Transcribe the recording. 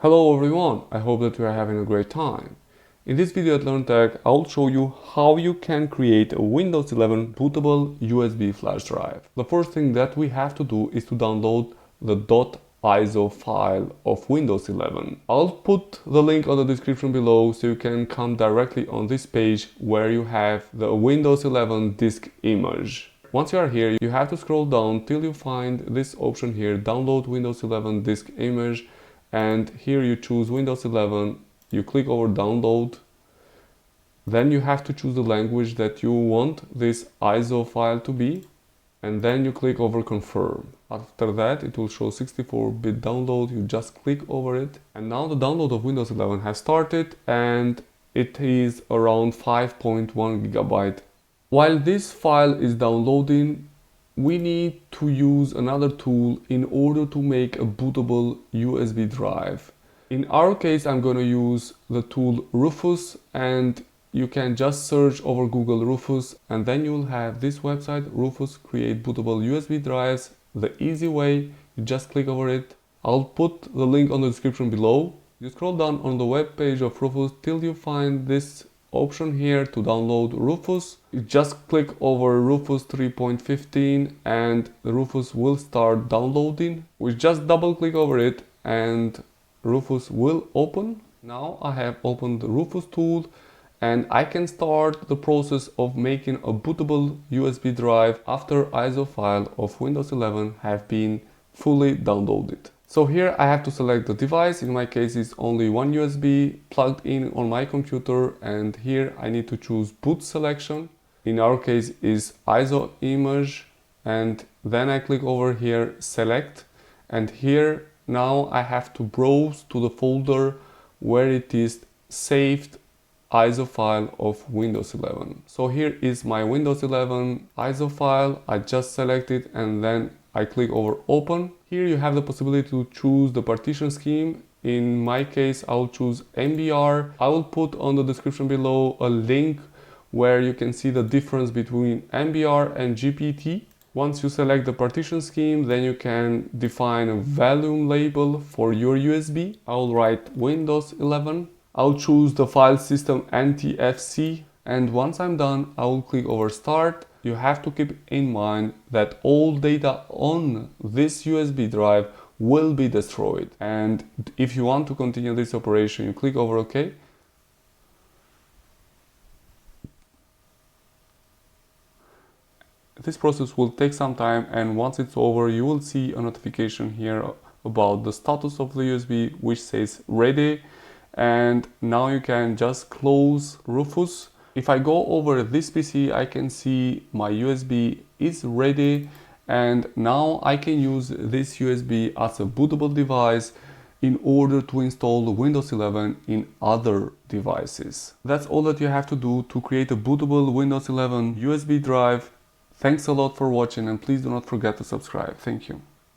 Hello everyone, I hope that you are having a great time. In this video at Learn Tech, I'll show you how you can create a Windows 11 bootable USB flash drive. The first thing that we have to do is to download the .iso file of Windows 11. I'll put the link on the description below so you can come directly on this page where you have the Windows 11 disk image. Once you are here, you have to scroll down till you find this option here, download Windows 11 disk image. And here you choose Windows 11, you click over download, then you have to choose the language that you want this ISO file to be, and then you click over confirm. After that it will show 64-bit download, you just click over it, and now the download of Windows 11 has started and it is around 5.1 gigabyte. While this file is downloading, we need to use another tool in order to make a bootable USB drive. In our case, I'm going to use the tool Rufus, and you can just search over Google Rufus and then you'll have this website, Rufus Create Bootable USB Drives. The easy way, you just click over it. I'll put the link on the description below. You scroll down on the web page of Rufus till you find this option here to download Rufus. You just click over Rufus 3.15 and the Rufus will start downloading. We just double click over it and Rufus will open. Now I have opened the Rufus tool and I can start the process of making a bootable USB drive after ISO file of Windows 11 have been fully downloaded. So here I have to select the device. In my case it's only one USB plugged in on my computer, and here I need to choose boot selection. In our case is ISO image, and then I click over here select, and here now I have to browse to the folder where it is saved ISO file of Windows 11. So here is my Windows 11 ISO file. I just select it and then I click over open. Here you have the possibility to choose the partition scheme. In my case, I'll choose MBR. I will put on the description below a link where you can see the difference between MBR and GPT. Once you select the partition scheme, then you can define a volume label for your USB. I'll write Windows 11. I'll choose the file system NTFC. And once I'm done, I will click over start. You have to keep in mind that all data on this USB drive will be destroyed. And if you want to continue this operation, you click over OK. This process will take some time, and once it's over, you will see a notification here about the status of the USB, which says ready. And now you can just close Rufus. If I go over this PC, I can see my USB is ready, and now I can use this USB as a bootable device in order to install the Windows 11 in other devices. That's all that you have to do to create a bootable Windows 11 USB drive. Thanks a lot for watching, and please do not forget to subscribe. Thank you.